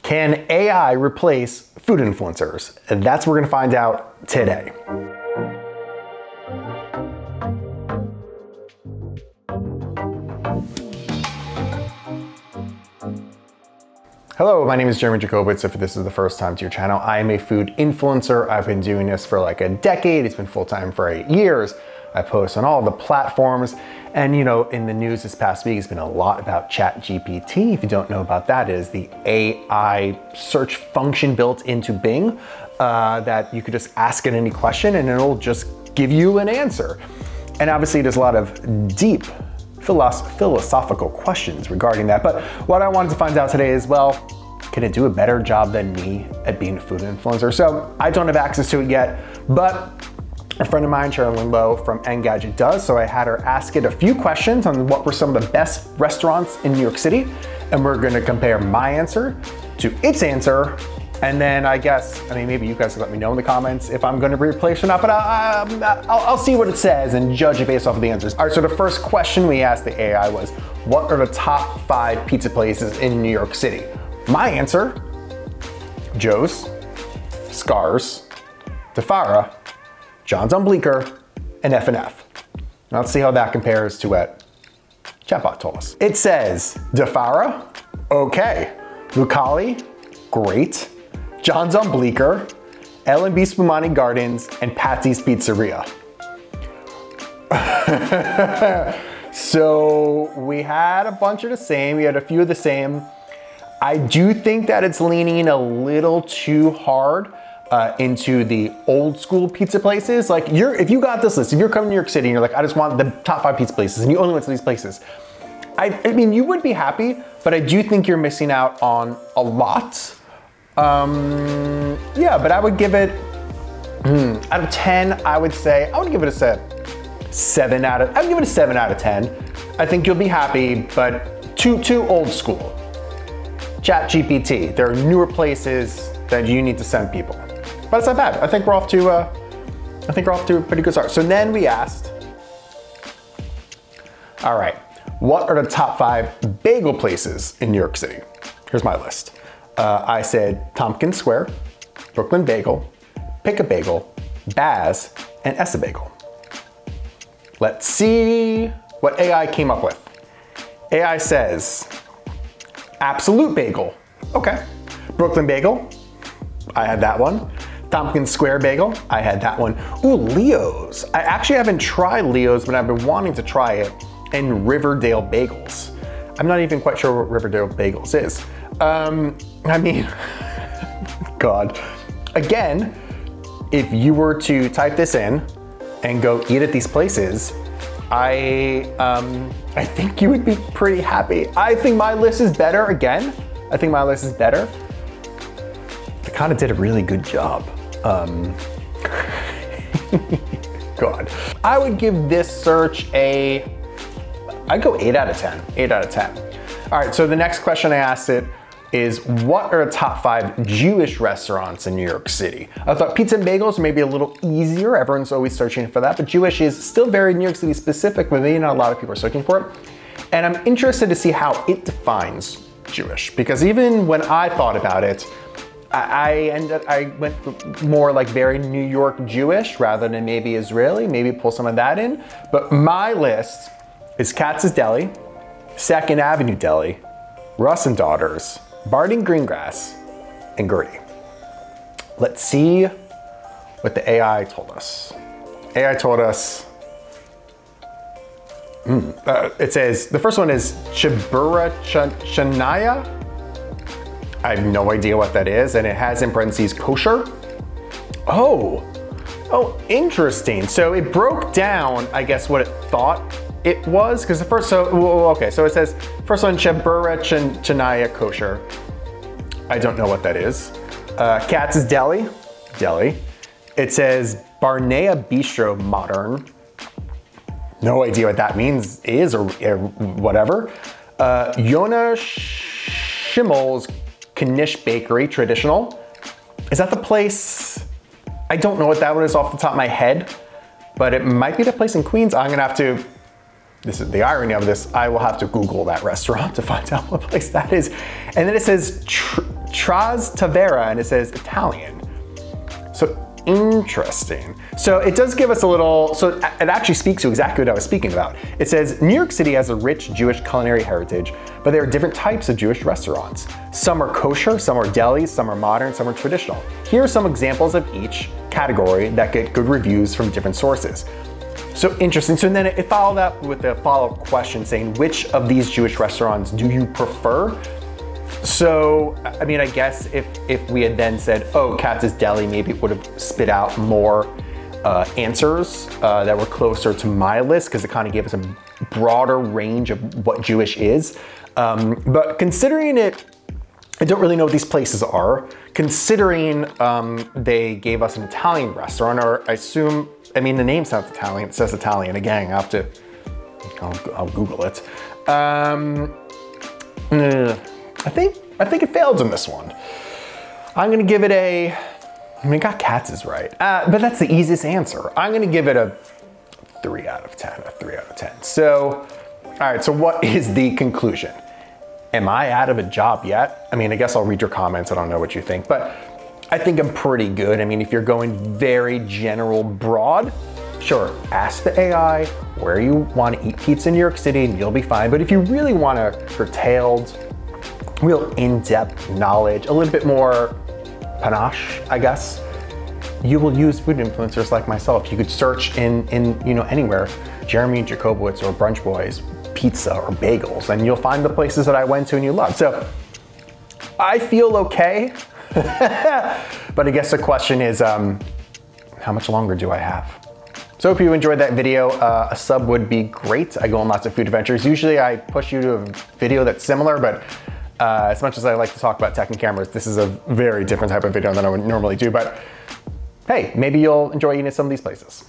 Can AI replace food influencers? And that's what we're gonna find out today. Hello, my name is Jeremy Jacobowitz. If this is the first time to your channel, I am a food influencer. I've been doing this for like a decade. It's been full-time for 8 years. I post on all the platforms. And you know, in the news this past week, it's been a lot about ChatGPT. If you don't know about that, it is the AI search function built into Bing that you could just ask it any question and it'll just give you an answer. And obviously there's a lot of deep philosophical questions regarding that. But what I wanted to find out today is, well, can it do a better job than me at being a food influencer? So I don't have access to it yet, but a friend of mine, Sharon Limbo from Engadget does, so I had her ask it a few questions on what were some of the best restaurants in New York City, and we're gonna compare my answer to its answer, and then I mean, maybe you guys can let me know in the comments if I'm gonna replace or not, but I'll see what it says and judge it based off of the answers. All right, so the first question we asked the AI was, what are the top 5 pizza places in New York City? My answer, Joe's, Scars, Tafara, John's on Bleecker, and F&F. Now let's see how that compares to what chatbot told us. It says, Tafara, okay. Lucali, great. John's on Bleecker, L&B Spumani Gardens, and Patsy's Pizzeria. So we had a bunch of the same, we had a few of the same. I do think that it's leaning a little too hard into the old school pizza places. Like if you got this list, if you're coming to New York City and you're like, I just want the top 5 pizza places and you only went to these places, I mean, you would be happy, but I do think you're missing out on a lot. Yeah, but I would give it, out of 10, I would give it a 7 out of, I would give it a 7 out of 10. I think you'll be happy, but too old school. ChatGPT, there are newer places that you need to send people. But it's not bad. I think we're off to a pretty good start. So then we asked, all right, what are the top 5 bagel places in New York City? Here's my list. I said Tompkins Square, Brooklyn Bagel, Pick a Bagel, Baz, and Essa Bagel. Let's see what AI came up with. AI says, Absolute Bagel. Okay. Brooklyn Bagel, I had that one. Tompkins Square Bagel, I had that one. Ooh, Leo's. I actually haven't tried Leo's, but I've been wanting to try it. And Riverdale Bagels. I'm not even quite sure what Riverdale Bagels is. I mean, God. Again, if you were to type this in and go eat at these places, I think you would be pretty happy. I think my list is better, again. I think my list is better. I kind of did a really good job. God. I would give this search I'd go 8 out of 10, 8 out of 10. All right, so the next question I asked it is, what are the top 5 Jewish restaurants in New York City? I thought pizza and bagels may be a little easier. Everyone's always searching for that, but Jewish is still very New York City specific, but maybe not a lot of people are searching for it. And I'm interested to see how it defines Jewish, because even when I thought about it, I went more like very New York Jewish rather than maybe Israeli, maybe pull some of that in. But my list is Katz's Deli, 2nd Avenue Deli, Russ and Daughters, Barney Greengrass, and Gertie. Let's see what the AI told us. AI told us, it says, the first one is Chibura Chanaya. I have no idea what that is, and it has in parentheses kosher. Oh, interesting. So it broke down, I guess, what it thought it was, because the first, okay, so it says, first one, Chibura Chanaya kosher. I don't know what that is. Katz's Deli. It says Barnea Bistro Modern. No idea what that means, or whatever. Yona Schimmel's Knish Bakery, traditional. Is that the place? I don't know what that one is off the top of my head, but it might be the place in Queens. I'm gonna have to, this is the irony of this, I will have to Google that restaurant to find out what place that is. And then it says Trastevere, and it says Italian. So interesting. So it does give us a little, so it actually speaks to exactly what I was speaking about. It says, New York City has a rich Jewish culinary heritage, but there are different types of Jewish restaurants. Some are kosher, some are delis, some are modern, some are traditional. Here are some examples of each category that get good reviews from different sources. So interesting. So then it followed up with a follow-up question saying, which of these Jewish restaurants do you prefer? So, I mean, I guess if we had then said, oh, Katz's Deli, maybe it would have spit out more answers that were closer to my list, because it kind of gave us a broader range of what Jewish is. But considering it, I don't really know what these places are. Considering they gave us an Italian restaurant, or I assume, I mean, the name sounds Italian, it says Italian. Again, I'll Google it. I think it failed in this one. I'm gonna give it a, I mean, got Katz's right, but that's the easiest answer. I'm gonna give it a 3 out of 10, a 3 out of 10. So, all right, so what is the conclusion? Am I out of a job yet? I mean, I guess I'll read your comments. I don't know what you think, but I think I'm pretty good. I mean, if you're going very general, broad, sure, ask the AI where you want to eat pizza in New York City and you'll be fine. But if you really want a curtailed, real in-depth knowledge, a little bit more panache, I guess, you will use food influencers like myself. You could search in anywhere, Jeremy Jacobowitz or Brunch Boys, pizza or bagels, and you'll find the places that I went to and you love. So I feel okay, but I guess the question is, how much longer do I have? So if you enjoyed that video, a sub would be great. I go on lots of food adventures. Usually I push you to a video that's similar, but as much as I like to talk about tech and cameras, this is a very different type of video than I would normally do. But hey, maybe you'll enjoy eating at some of these places.